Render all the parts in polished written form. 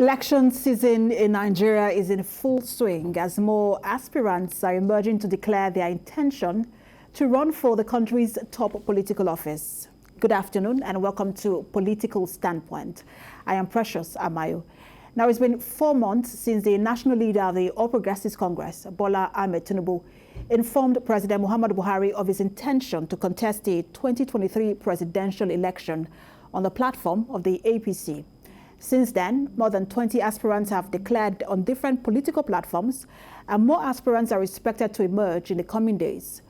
Election season in Nigeria is in full swing as more aspirants are emerging to declare their intention to run for the country's top political office. Good afternoon and welcome to Political Standpoint. I am Precious Amayo. Now, it's been 4 months since the national leader of the All Progressives Congress, Bola Ahmed Tinubu, informed President Muhammadu Buhari of his intention to contest the 2023 presidential election on the platform of the APC. Since then, more than 20 aspirants have declared on different political platforms, and more aspirants are expected to emerge in the coming days.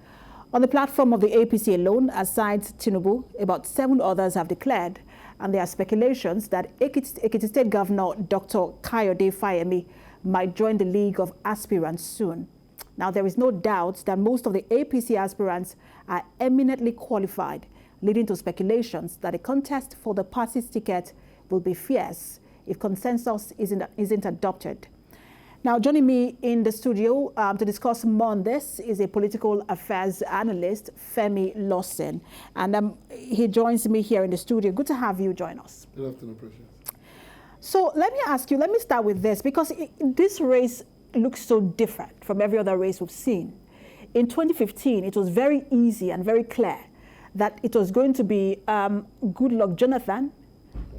On the platform of the APC alone, aside Tinubu, about 7 others have declared, and there are speculations that Ekiti State Governor Dr. Kayode might join the league of aspirants soon. Now, there is no doubt that most of the APC aspirants are eminently qualified, leading to speculations that a contest for the party's ticket will be fierce if consensus isn't adopted. Now, joining me in the studio to discuss more on this is a political affairs analyst, Sammy Lawson. And he joins me here in the studio. Good to have you join us. Good afternoon, Precious. So let me start with this, because this race looks so different from every other race we've seen. In 2015, it was very easy and very clear that it was going to be Goodluck Jonathan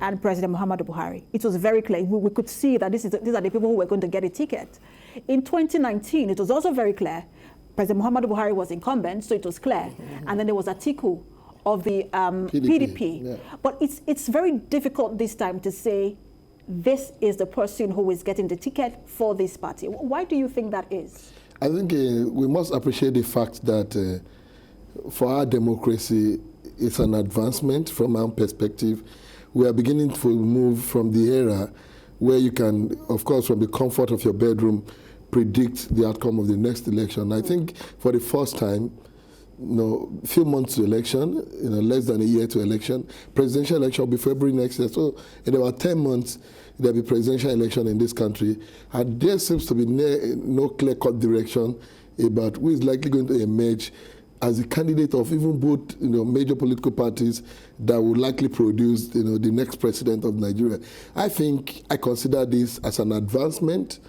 and President Muhammadu Buhari. It was very clear. We could see that these are the people who were going to get a ticket. In 2019, it was also very clear. President Muhammadu Buhari was incumbent, so it was clear. And then there was Atiku of the PDP. Yeah. But it's very difficult this time to say this is the person who is getting the ticket for this party. Why do you think that is? I think we must appreciate the fact that for our democracy, it's an advancement from our perspective. We are beginning to move from the era where you can, of course, from the comfort of your bedroom, predict the outcome of the next election. I think for the first time, a few months to election, less than a year to election, presidential election will be February next year. So in about 10 months, there'll be presidential election in this country. And there seems to be no clear-cut direction about who is likely going to emerge as a candidate of even both major political parties that will likely produce the next president of Nigeria. I consider this as an advancement.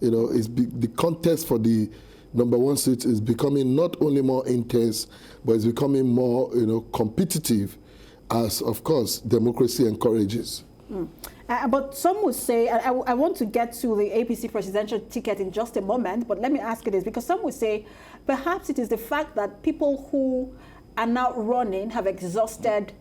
The contest for the #1 seat is becoming not only more intense, but it's becoming more competitive, as of course democracy encourages. But some would say, I want to get to the APC presidential ticket in just a moment, but let me ask you this, because some would say perhaps it is the fact that people who are now running have exhausted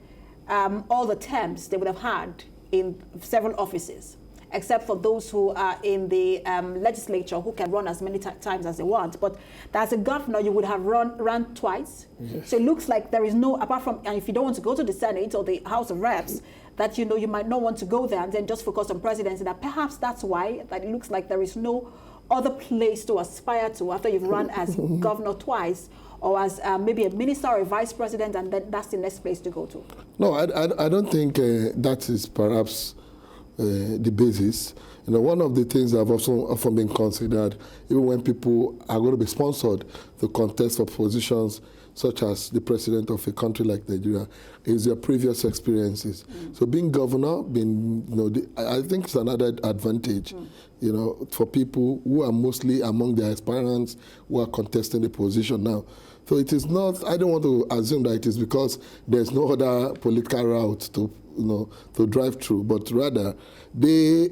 all the terms they would have had in several offices, except for those who are in the legislature who can run as many times as they want. But as a governor, you would have run twice. Yes. So it looks like there is no, apart from, and if you don't want to go to the Senate or the House of Reps, that you might not want to go there and then just focus on presidency. That perhaps that's why that it looks like there is no other place to aspire to after you've run as governor twice, or as maybe a minister or a vice president, and then that's the next place to go to. No, I don't think that is perhaps the basis. One of the things that have also often been considered, even when people are going to be sponsored to contest for positions such as the president of a country like Nigeria, is their previous experiences. So being governor, I think it's another advantage, for people who are mostly among the aspirants who are contesting the position now. So it is not, I don't want to assume that it is because there's no other political route to drive through, but rather they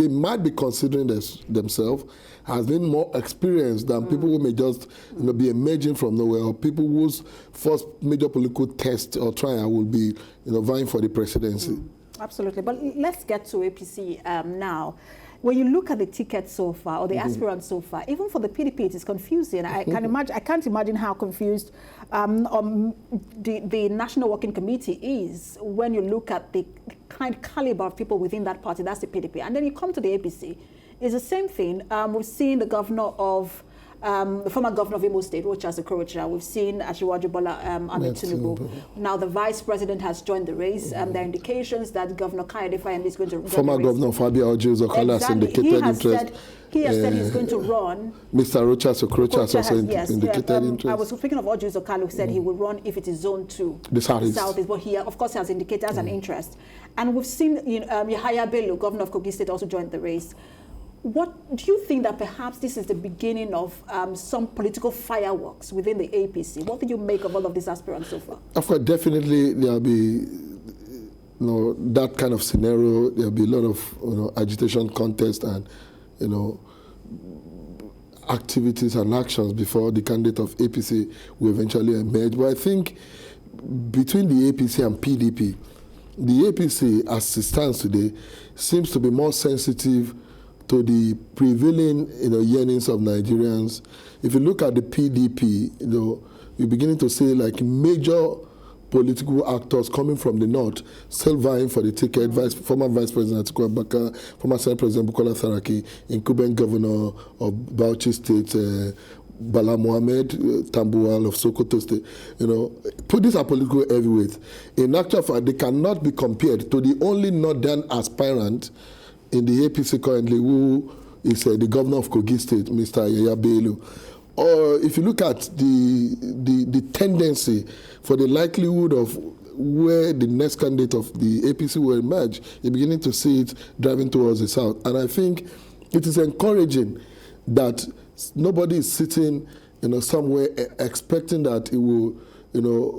might be considering themselves as being more experienced than people who may just be emerging from nowhere, or people whose first major political test or trial will be vying for the presidency. Absolutely, but let's get to APC now. When you look at the tickets so far, or the aspirants so far, even for the PDP, it is confusing. I can't imagine how confused the National Working Committee is when you look at the kind of caliber of people within that party. That's the PDP. And then you come to the APC. It's the same thing. We've seen the governor of the former governor of Imo State, Rochas Okorocha. We've seen Ashwar Bola Ahmed Tinubu. Now the vice president has joined the race. There are indications that Governor Kayode is going to join former the race. Governor Fabio Ojo-Uzokala has indicated interest. He has said he's going to run. Mr. Rochas Okorocha has also indicated interest. I was speaking of Ojo-Uzokala, who said he would run if it is Zone 2. The Southeast. But he, of course, has indicated as an interest. And we've seen Yahaya Bello, governor of Kogi State, also joined the race. What do you think that perhaps this is the beginning of some political fireworks within the APC? What do you make of all of these aspirants so far? Of course, definitely there'll be that kind of scenario. There'll be a lot of agitation contest and activities and actions before the candidate of APC will eventually emerge. But I think between the APC and PDP, the APC, as it stands today, seems to be more sensitive to the prevailing yearnings of Nigerians. If you look at the PDP, you're beginning to see like major political actors coming from the north still vying for the ticket. Former Vice President Atiku Abubakar, former Senate President Bukola Saraki, incumbent governor of Bauchi State, Bala Mohammed, Tambuwal of Sokoto State. These are political heavyweights. In actual fact, they cannot be compared to the only northern aspirant in the APC currently, who is the governor of Kogi State, Mr. Yahaya Bello. Or if you look at the tendency for the likelihood of where the next candidate of the APC will emerge, you're beginning to see it driving towards the south. And I think it is encouraging that nobody is sitting somewhere expecting that it will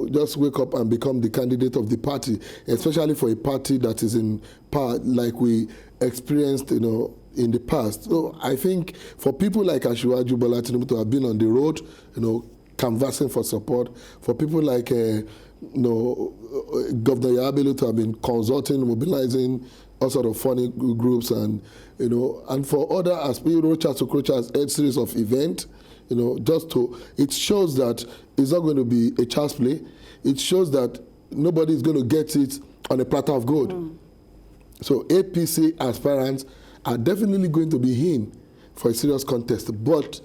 just wake up and become the candidate of the party, especially for a party that is in power like we experienced in the past. So I think for people like Ishwar Bola Tinubu to have been on the road, canvassing for support, for people like Governor Yahaya Bello to have been consulting, mobilizing all sort of funny groups, and and for other aspirants to Crochas, a series of events, it shows that it's not going to be a child's play. It shows that nobody is going to get it on a platter of gold. So APC aspirants are definitely going to be in for a serious contest. But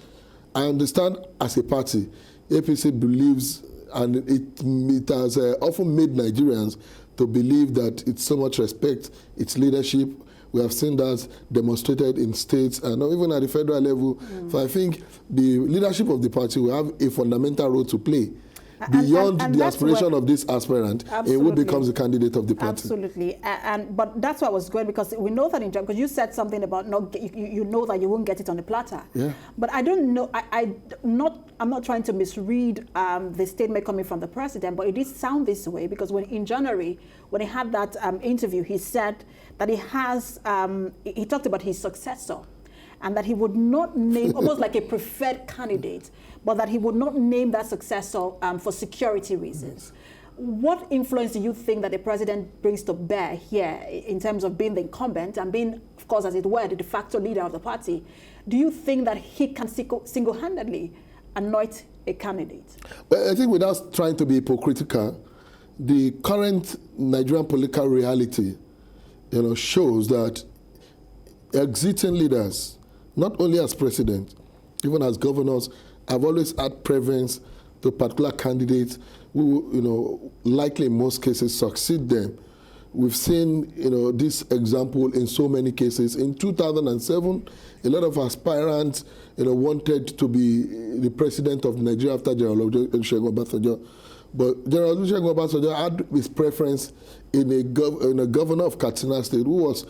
I understand as a party, APC believes, and it has often made Nigerians to believe that it so much respects its leadership. We have seen that demonstrated in states and even at the federal level. So I think the leadership of the party will have a fundamental role to play. Beyond the aspiration of this aspirant, who becomes the candidate of the party. Absolutely, but that's why I was going, because we know that because you said something about you know that you won't get it on the platter. Yeah. But I don't know. I'm not trying to misread the statement coming from the president, but it did sound this way because in January, when he had that interview, he said that he talked about his successor, and that he would not name, almost like a preferred candidate, but that he would not name that successor for security reasons. What influence do you think that the president brings to bear here in terms of being the incumbent and being, of course, as it were, the de facto leader of the party? Do you think that he can single-handedly anoint a candidate? Well, I think without trying to be hypocritical, the current Nigerian political reality, shows that exiting leaders, not only as president, even as governors, have always had preference to particular candidates who, likely in most cases, succeed them. We've seen, this example in so many cases. In 2007, a lot of aspirants, wanted to be the president of Nigeria after General Olusegun Obasanjo. But General Olusegun Obasanjo had his preference in a governor of Katsina State who was,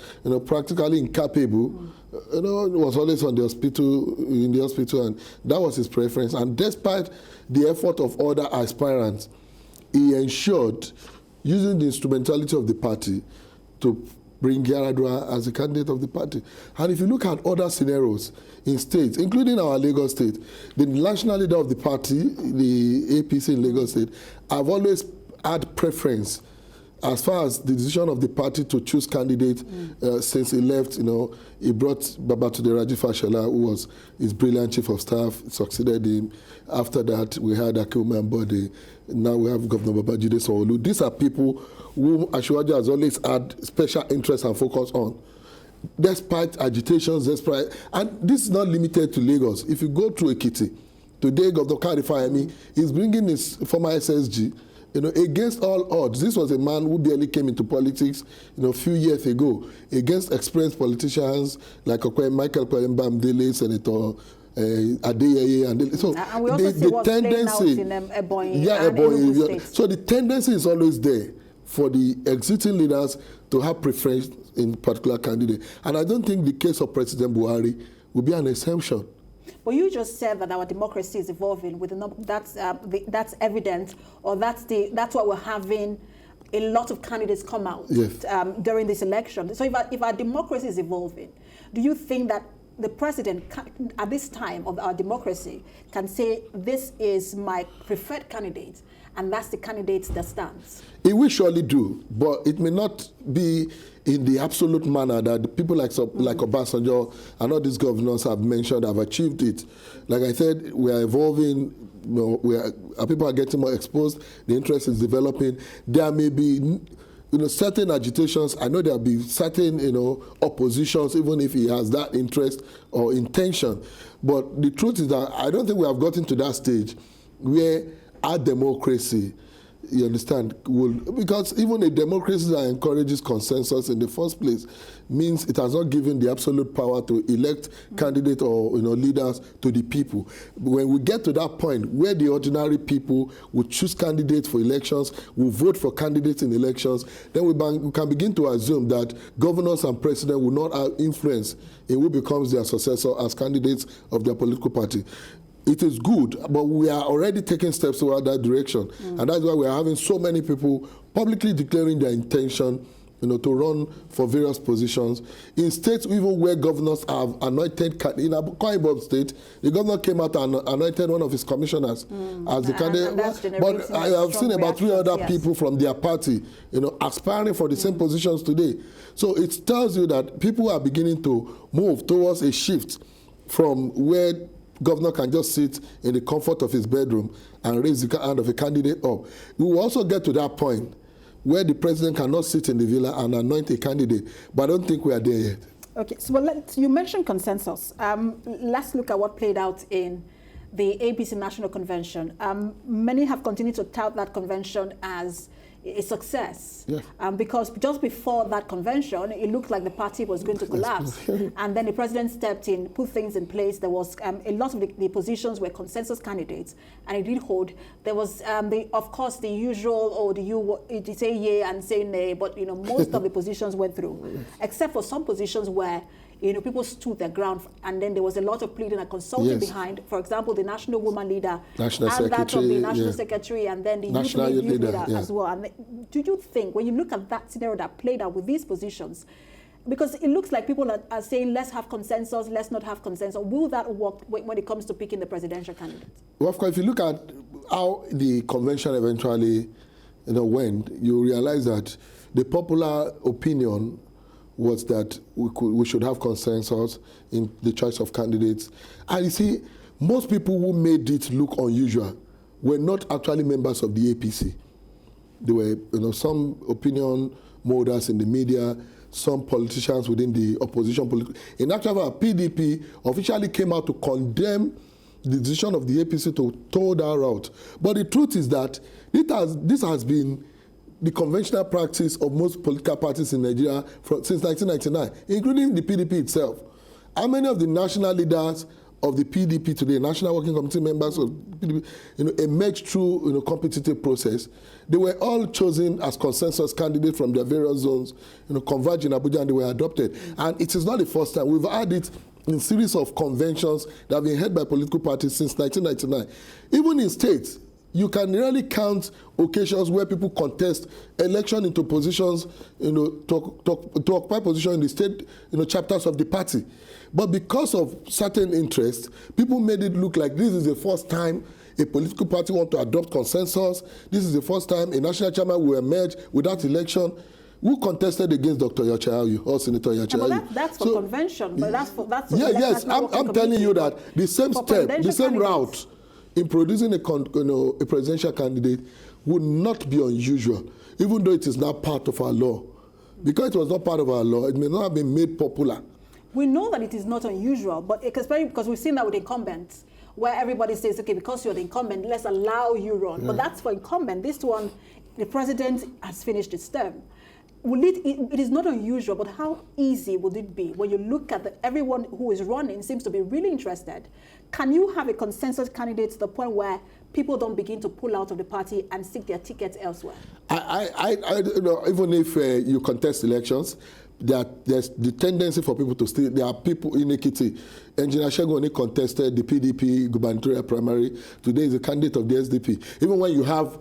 practically incapable. Was always in the hospital, and that was his preference. And despite the effort of other aspirants, he ensured, using the instrumentality of the party, to bring Yaradua as a candidate of the party. And if you look at other scenarios in states, including our Lagos State, the national leader of the party, the APC in Lagos State, have always had preference as far as the decision of the party to choose candidate. Since he left, he brought Babatunde Raji Fashola, who was his brilliant chief of staff, succeeded him. After that, we had Akinwumi Ambode. Now we have Governor Babajide Sanwo-Olu. These are people whom Ashwaja has always had special interest and focus on. Despite agitations, and this is not limited to Lagos. If you go to Ekiti, today Governor Kayode Fayemi is bringing his former SSG, against all odds. This was a man who barely came into politics, a few years ago, against experienced politicians like Michael Kwembamdele, Senator Adeyeye, and so and we also see what's playing out in Ebonyi, so the tendency is always there for the existing leaders to have preference in particular candidate. And I don't think the case of President Buhari will be an exception. But you just said that our democracy is evolving. That's evident, or that's what we're having. A lot of candidates come out during this election. So if our democracy is evolving, do you think that the president, at this time of our democracy, can say, this is my preferred candidate, and that's the candidate that stands? It will surely do, but it may not be in the absolute manner that the people like Obasanjo and all these governors have mentioned have achieved it. Like I said, we are evolving. People are getting more exposed. The interest is developing. There may be, certain agitations. I know there will be certain, oppositions, even if he has that interest or intention. But the truth is that I don't think we have gotten to that stage where our democracy, you understand, because even a democracy that encourages consensus in the first place means it has not given the absolute power to elect candidates or leaders to the people. When we get to that point where the ordinary people will choose candidates for elections, will vote for candidates in elections, then we can begin to assume that governors and president will not have influence in who becomes their successor as candidates of their political party. It is good, but we are already taking steps toward that direction. And that's why we are having so many people publicly declaring their intention, to run for various positions. In states even where governors have anointed, in Akwa Ibom State, the governor came out and anointed one of his commissioners as the candidate. But I have seen about 3 other people from their party, aspiring for the same positions today. So it tells you that people are beginning to move towards a shift from where governor can just sit in the comfort of his bedroom and raise the hand of a candidate up. We will also get to that point where the president cannot sit in the villa and anoint a candidate, but I don't think we are there yet. Okay, so you mentioned consensus. Let's look at what played out in the APC National Convention. Many have continued to tout that convention as a success, because just before that convention, it looked like the party was going to collapse. And then the president stepped in, put things in place. There was a lot of the positions were consensus candidates, and it did hold. There was, of course, the usual, you say yay and say nay, but most of the positions went through, except for some positions where people stood their ground, and then there was a lot of pleading and consulting behind. For example, the national woman leader, national and that of the national yeah. secretary, and then the national youth leader yeah. as well. And do you think, when you look at that scenario that played out with these positions, because it looks like people are saying, let's have consensus, let's not have consensus, will that work when it comes to picking the presidential candidate? Well, of course, if you look at how the convention eventually went, you realize that the popular opinion was that we should have consensus in the choice of candidates. And you see, most people who made it look unusual were not actually members of the APC. There were some opinion molders in the media, some politicians within the opposition. In actual fact, PDP officially came out to condemn the decision of the APC to tow that route. But the truth is that this has been the conventional practice of most political parties in Nigeria since 1999, including the PDP itself. How many of the national leaders of the PDP today, National Working Committee members of PDP, emerged through competitive process? They were all chosen as consensus candidates from their various zones, converged in Abuja, and they were adopted. And it is not the first time. We've had it in series of conventions that have been held by political parties since 1999. Even in states, you can really count occasions where people contest election into positions, to occupy position in the state, chapters of the party. But because of certain interests, people made it look like this is the first time a political party want to adopt consensus. This is the first time a national chairman will emerge without election. Who contested against Dr. Yachayayu or Senator Yachayayu? Well, that's for convention, but that's for yes. I'm telling you that the same step, the same route in producing a presidential candidate would not be unusual, even though it is not part of our law. Because it was not part of our law, it may not have been made popular. We know that it is not unusual, but especially because we've seen that with incumbents, where everybody says, okay, because you're the incumbent, let's allow you run. Yeah. But that's for incumbent. This one, the president has finished his term. it is not unusual, but how easy would it be when you look at everyone who is running seems to be really interested? Can you have a consensus candidate to the point where people don't begin to pull out of the party and seek their tickets elsewhere? Even if you contest elections, there's the tendency for people to still. There are people in Ekiti. Engineer Shegoni contested the PDP gubernatorial primary. Today is a candidate of the SDP. Even when you have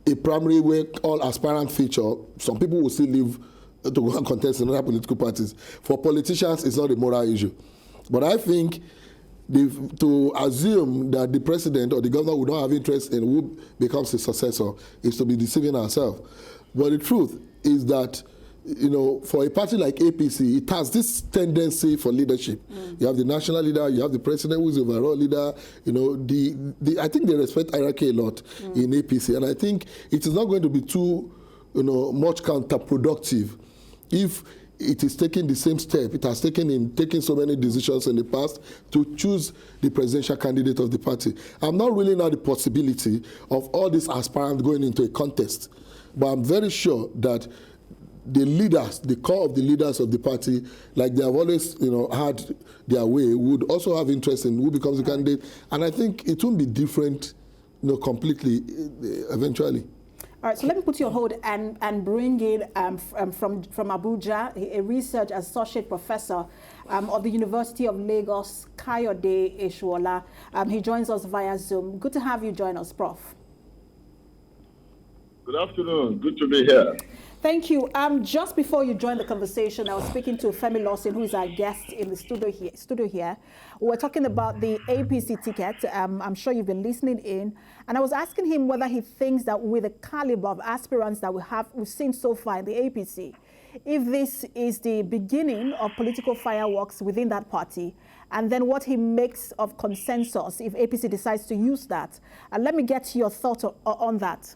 a primary where all aspirants feature, some people will still leave to go and contest in other political parties. For politicians, it's not a moral issue. But I think to assume that the president or the governor would not have interest in who becomes his successor is to be deceiving ourselves. But the truth is that, for a party like APC, it has this tendency for leadership. You have the national leader, you have the president who's the overall leader. I think they respect hierarchy a lot in APC, and I think it is not going to be too, much counterproductive if it is taking the same step it has taken in taking so many decisions in the past to choose the presidential candidate of the party. I'm not ruling out the possibility of all these aspirants going into a contest, but I'm very sure that the leaders, the core of the leaders of the party, like they have always, had their way, would also have interest in who becomes the candidate. And I think it won't be different, completely, eventually. All right, so let me put you on hold and bring in from Abuja, a research associate professor of the University of Lagos, Kayode Ishwar. He joins us via Zoom. Good to have you join us, Prof. Good afternoon. Good to be here. Thank you. Just before you joined the conversation, I was speaking to Sammy Lawson, who is our guest in the studio here. We were talking about the APC ticket. I'm sure you've been listening in. And I was asking him whether he thinks that with the caliber of aspirants that we've seen so far in the APC, if this is the beginning of political fireworks within that party, and then what he makes of consensus if APC decides to use that. And let me get your thoughts on that.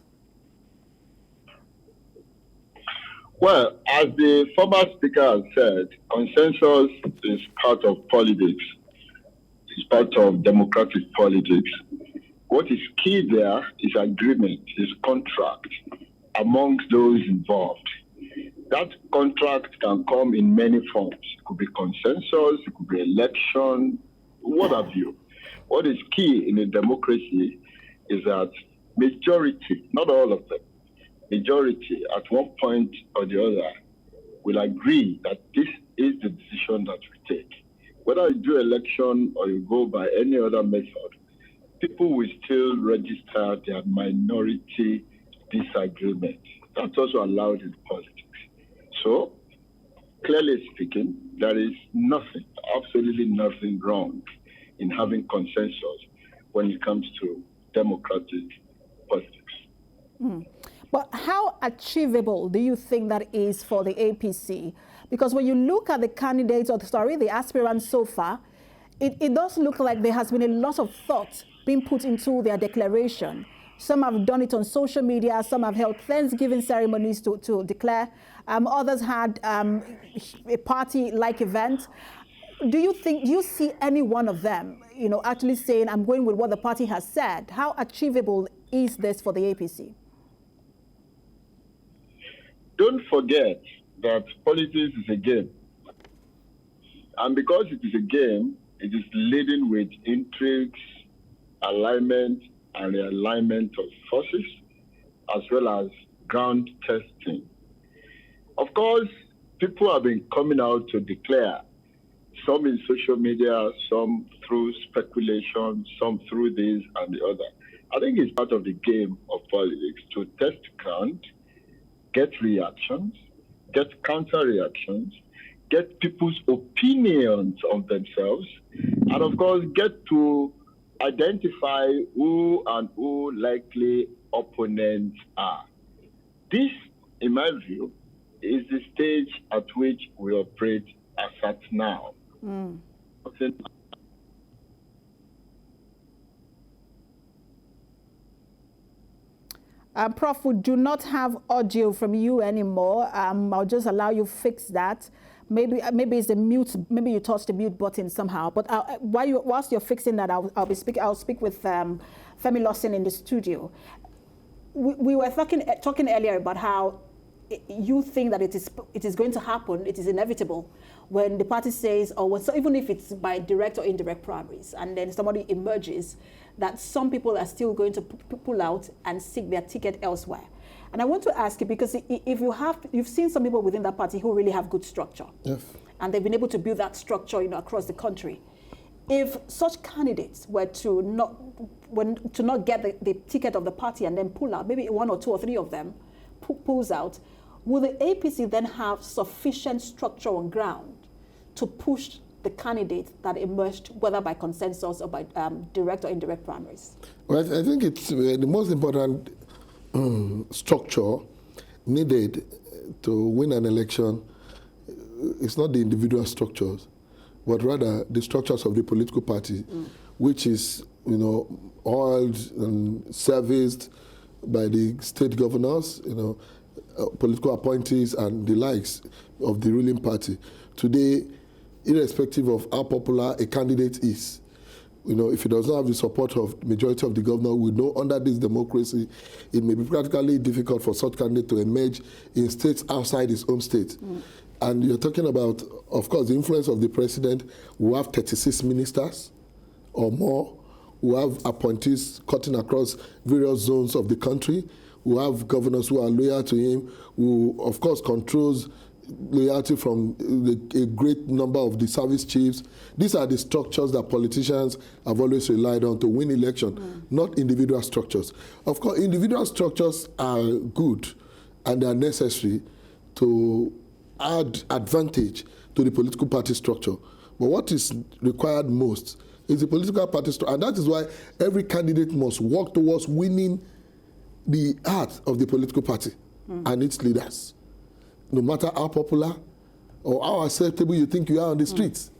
Well, as the former speaker has said, consensus is part of politics. It's part of democratic politics. What is key there is agreement, is contract amongst those involved. That contract can come in many forms. It could be consensus, it could be election, what have you. What is key in a democracy is that majority, not all of them, majority at one point or the other will agree that this is the decision that we take. Whether you do election or you go by any other method, people will still register their minority disagreement. That's also allowed in politics. So, clearly speaking, there is nothing, absolutely nothing wrong in having consensus when it comes to democratic politics. But how achievable do you think that is for the APC? Because when you look at the candidates, the aspirants so far, it does look like there has been a lot of thought being put into their declaration. Some have done it on social media, some have held Thanksgiving ceremonies to declare. Others had a party-like event. Do you see any one of them, actually saying, I'm going with what the party has said? How achievable is this for the APC? Don't forget that politics is a game. And because it is a game, it is laden with intrigues, alignment, and realignment of forces, as well as ground testing. Of course, people have been coming out to declare, some in social media, some through speculation, some through this and the other. I think it's part of the game of politics to test ground, get reactions, get counter reactions, get people's opinions of themselves, and of course get to identify who and who likely opponents are. This, in my view, is the stage at which we operate as at now. Prof, we do not have audio from you anymore. I'll just allow you fix that. Maybe it's the mute. Maybe you touched the mute button somehow. But whilst you're fixing that, I'll speak with Sammy Lawson in the studio. We were talking earlier about how you think that it is going to happen, it is inevitable when the party says, or when, so even if it's by direct or indirect primaries, and then somebody emerges, that some people are still going to pull out and seek their ticket elsewhere. And I want to ask you, because if you've seen some people within that party who really have good structure, yes, and they've been able to build that structure, across the country. If such candidates were to not get the ticket of the party and then pull out, maybe one or two or three of them pulls out, will the APC then have sufficient structure on ground to push the candidate that emerged, whether by consensus or by direct or indirect primaries? Well, I think it's the most important structure needed to win an election. It's not the individual structures, but rather the structures of the political party, which is, oiled and serviced by the state governors, political appointees and the likes of the ruling party. Today, irrespective of how popular a candidate is, if he does not have the support of the majority of the governor, we know under this democracy, it may be practically difficult for such candidate to emerge in states outside his home state. And you're talking about, of course, the influence of the president. We have 36 ministers or more. We have appointees cutting across various zones of the country. We have governors who are loyal to him, who, of course, controls loyalty from a great number of the service chiefs. These are the structures that politicians have always relied on to win election, not individual structures. Of course, individual structures are good and they are necessary to add advantage to the political party structure. But what is required most is the political party structure. And that is why every candidate must work towards winning the heart of the political party and its leaders, no matter how popular or how acceptable you think you are on the streets.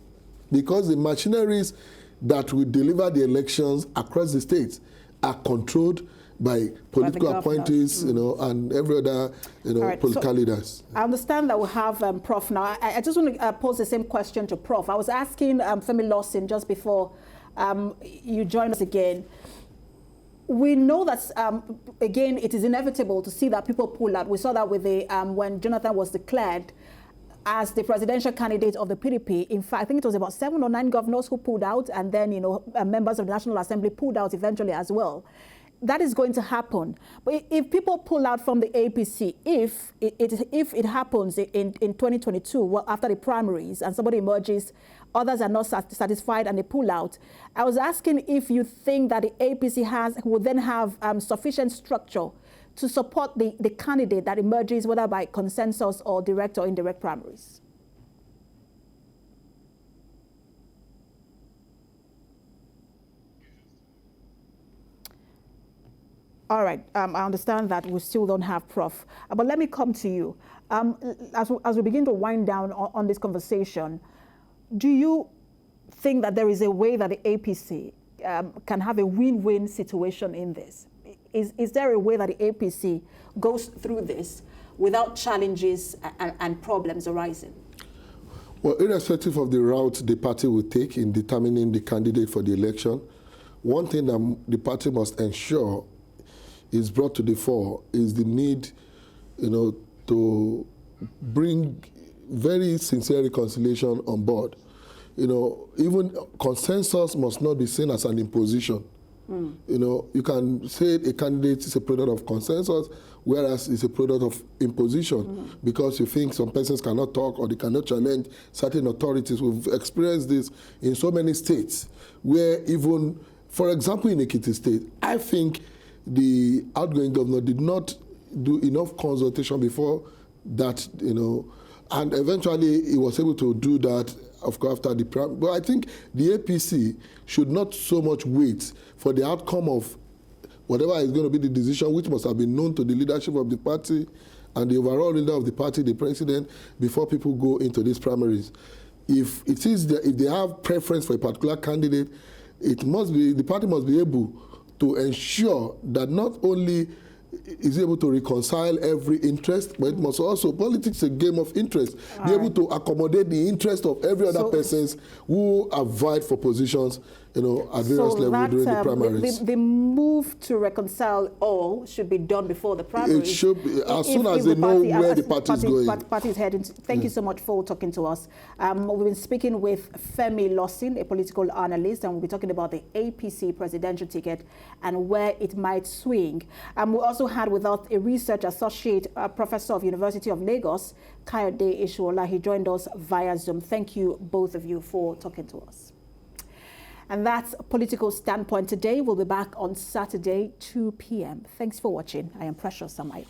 Because the machineries that will deliver the elections across the states are controlled by political appointees, and every other, political leaders. I understand that we have Prof now. I just want to pose the same question to Prof. I was asking Sammy Lawson just before you joined us again. We know that, again, it is inevitable to see that people pull out. We saw that with the when Jonathan was declared as the presidential candidate of the PDP. In fact, I think it was about 7 or 9 governors who pulled out, and then, members of the National Assembly pulled out eventually as well. That is going to happen. But if people pull out from the APC, if it happens in 2022, well, after the primaries, and somebody emerges, others are not satisfied and they pull out, I was asking if you think that the APC will then have sufficient structure to support the candidate that emerges, whether by consensus or direct or indirect primaries. All right, I understand that we still don't have Prof. But let me come to you. As we begin to wind down on this conversation, do you think that there is a way that the APC can have a win-win situation in this? Is there a way that the APC goes through this without challenges and problems arising? Well, irrespective of the route the party will take in determining the candidate for the election, one thing that the party must ensure is brought to the fore is the need, to bring very sincere reconciliation on board. Even consensus must not be seen as an imposition. You can say a candidate is a product of consensus, whereas it's a product of imposition, because you think some persons cannot talk or they cannot challenge certain authorities. We've experienced this in so many states, where even, for example, in Ekiti State, I think the outgoing governor did not do enough consultation before that, and eventually he was able to do that, of course, after the primary. But I think the APC should not so much wait for the outcome of whatever is going to be the decision, which must have been known to the leadership of the party and the overall leader of the party, the president, before people go into these primaries. If they have preference for a particular candidate, the party must be able to ensure that not only is able to reconcile every interest, but it must also, politics is a game of interest, be able to accommodate the interest of every other persons who have vied for positions at various levels during the primaries. The move to reconcile all should be done before the primaries. It should be, as soon as they know where the party is going. Party is heading. Thank you so much for talking to us. We've been speaking with Sammy Lawson, a political analyst, and we'll be talking about the APC presidential ticket and where it might swing. We also had with us a research associate professor of University of Lagos, Kayode Ishwar. He joined us via Zoom. Thank you, both of you, for talking to us. And that's Political Standpoint today. We'll be back on Saturday, 2 p.m. Thanks for watching. I am Precious Samai.